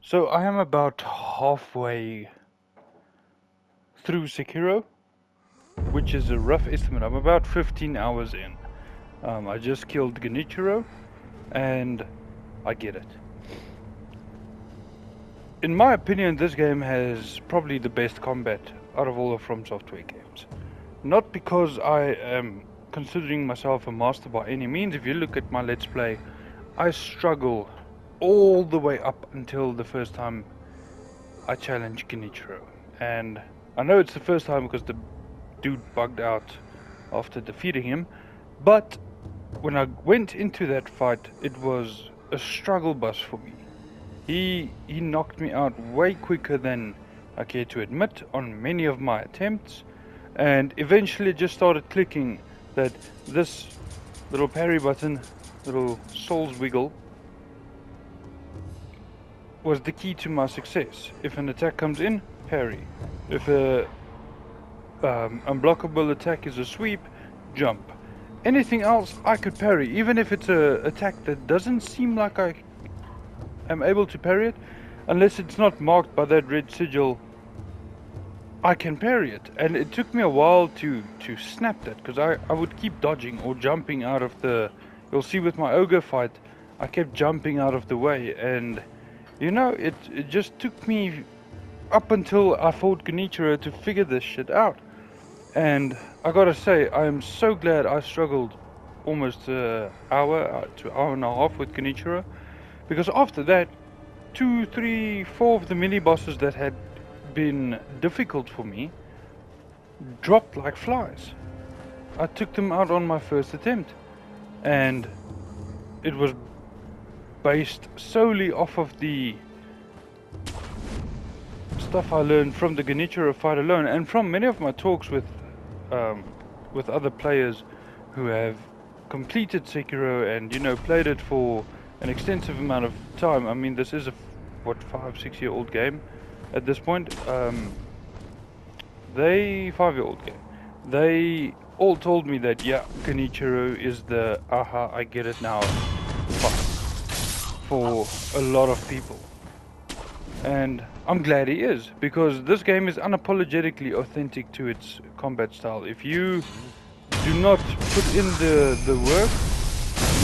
So I am about halfway through Sekiro, which is a rough estimate. I'm about 15 hours in. I just killed Genichiro, and I get it. In my opinion, this game has probably the best combat out of all of FromSoftware games. Not because I am considering myself a master by any means. If you look at my Let's Play, I struggle all the way up until the first time I challenge Genichiro. And I know it's the first time because the dude bugged out after defeating him, but when I went into that fight, it was a struggle bus for me. He knocked me out way quicker than I care to admit on many of my attempts, and eventually it just started clicking that this little parry button, little soul's wiggle, was the key to my success. If an attack comes in, parry. If a unblockable attack is a sweep, jump. Anything else I could parry, even if it's a attack that doesn't seem like I am able to parry it, unless it's not marked by that red sigil, I can parry it. And it took me a while to snap that, because I would keep dodging or jumping out of the... You'll see with my ogre fight, I kept jumping out of the way, and you know, it just took me up until I fought Genichiro to figure this shit out. And I gotta say, I am so glad I struggled almost an hour to hour and a half with Genichiro, because after that, 2, 3, 4 of the mini bosses that had been difficult for me dropped like flies. I took them out on my first attempt, and it was based solely off of the stuff I learned from the Genichiro fight alone, and from many of my talks with other players who have completed Sekiro and, you know, played it for an extensive amount of time. I mean, this is a 5-6 year old game at this point. 5-year-old game. They all told me that, yeah, Genichiro is the aha, I get it now fight for a lot of people. And I'm glad he is, because this game is unapologetically authentic to its combat style. If you do not put in the work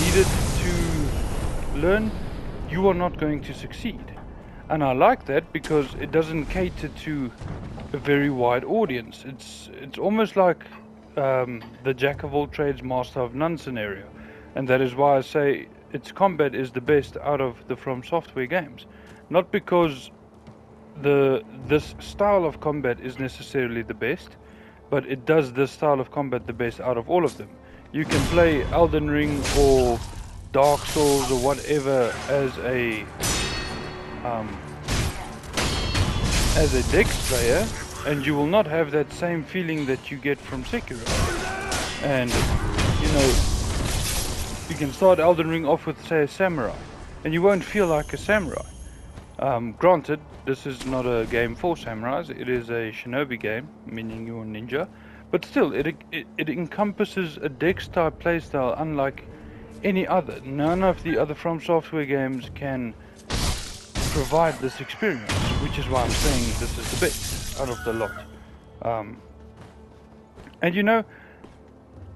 needed to learn, you are not going to succeed. And I like that because it doesn't cater to a very wide audience. It's almost like the jack of all trades, master of none scenario. And that is why I say its combat is the best out of the FromSoftware games. Not because this style of combat is necessarily the best, but it does this style of combat the best out of all of them. You can play Elden Ring or Dark Souls or whatever as a Dex player, and you will not have that same feeling that you get from Sekiro. And you know, you can start Elden Ring off with, say, a samurai, and you won't feel like a samurai. Granted, this is not a game for samurais, it is a shinobi game, meaning you're a ninja, but still, it encompasses a Dex type playstyle unlike any other. None of the other FromSoftware games can provide this experience, which is why I'm saying this is the best out of the lot. And you know,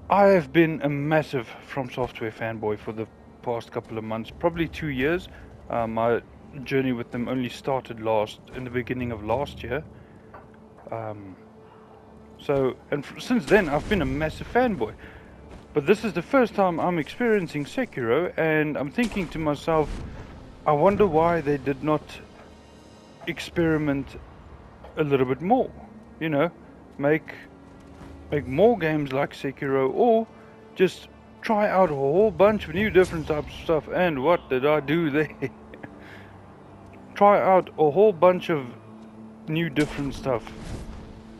I have been a massive FromSoftware fanboy for the past couple of months, probably 2 years. My journey with them only started in the beginning of last year. Since then I've been a massive fanboy. But this is the first time I'm experiencing Sekiro, and I'm thinking to myself, I wonder why they did not experiment a little bit more. You know, make more games like Sekiro, or just try out a whole bunch of new different types of stuff. And what did I do there? Try out a whole bunch of new different stuff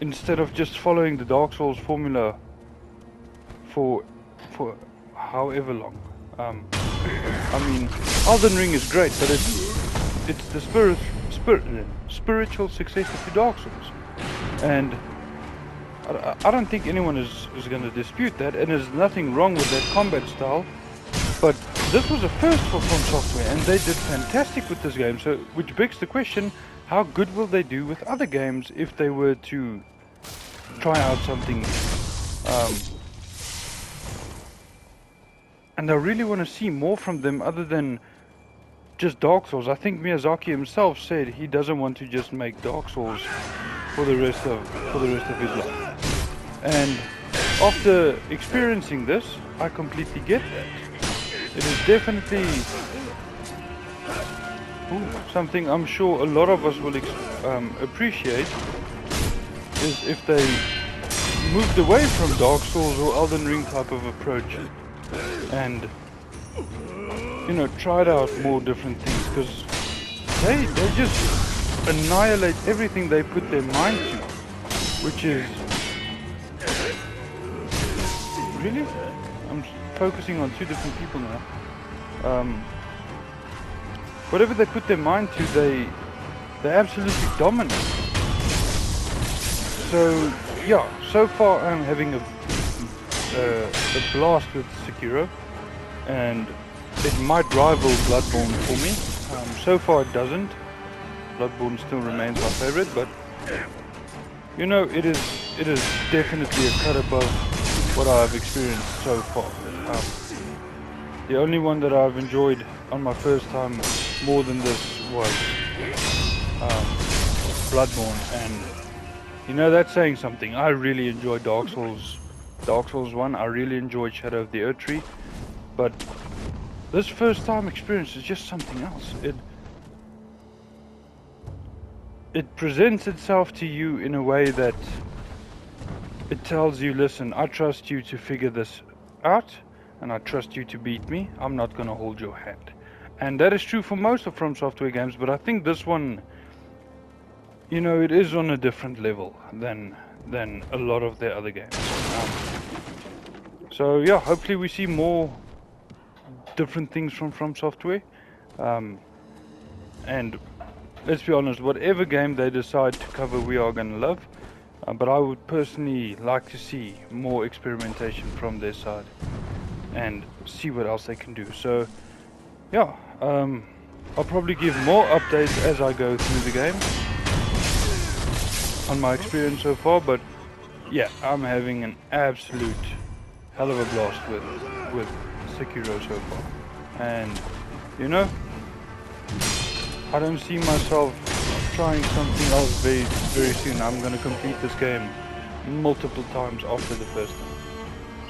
instead of just following the Dark Souls formula for however long. I mean, Elden Ring is great, but it's the spiritual successor to Dark Souls, and I don't think anyone is going to dispute that. And there's nothing wrong with that combat style, but this was a first for FromSoftware, and they did fantastic with this game. So, which begs the question: how good will they do with other games if they were to try out something new? And I really want to see more from them other than just Dark Souls. I think Miyazaki himself said he doesn't want to just make Dark Souls for the rest of his life. And after experiencing this, I completely get that. It is definitely something I'm sure a lot of us will appreciate, is if they moved away from Dark Souls or Elden Ring type of approach and, you know, tried out more different things, because they just annihilate everything they put their mind to, which is really, I'm focusing on two different people now. Whatever they put their mind to, they absolutely dominate. So yeah, so far I'm having a blast with Sekiro, and it might rival Bloodborne for me. So far it doesn't. Bloodborne still remains my favorite, but you know, it is definitely a cut above what I've experienced so far. The only one that I've enjoyed on my first time more than this was Bloodborne, and you know, that's saying something. I really enjoyed Dark Souls 1. I really enjoyed Shadow of the Erdtree, but this first time experience is just something else. It presents itself to you in a way that it tells you, listen, I trust you to figure this out, and I trust you to beat me. I'm not going to hold your hand. And that is true for most of FromSoftware games, but I think this one, you know, it is on a different level than a lot of their other games. So yeah, hopefully we see more different things from FromSoftware. And let's be honest, whatever game they decide to cover, we are going to love. But I would personally like to see more experimentation from their side and see what else they can do. So yeah, I'll probably give more updates as I go through the game on my experience so far. But yeah, I'm having an absolute hell of a blast with Sekiro so far. And you know, I don't see myself trying something else very soon. I'm going to complete this game multiple times after the first time.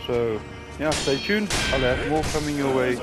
So yeah, stay tuned. I'll have more coming your way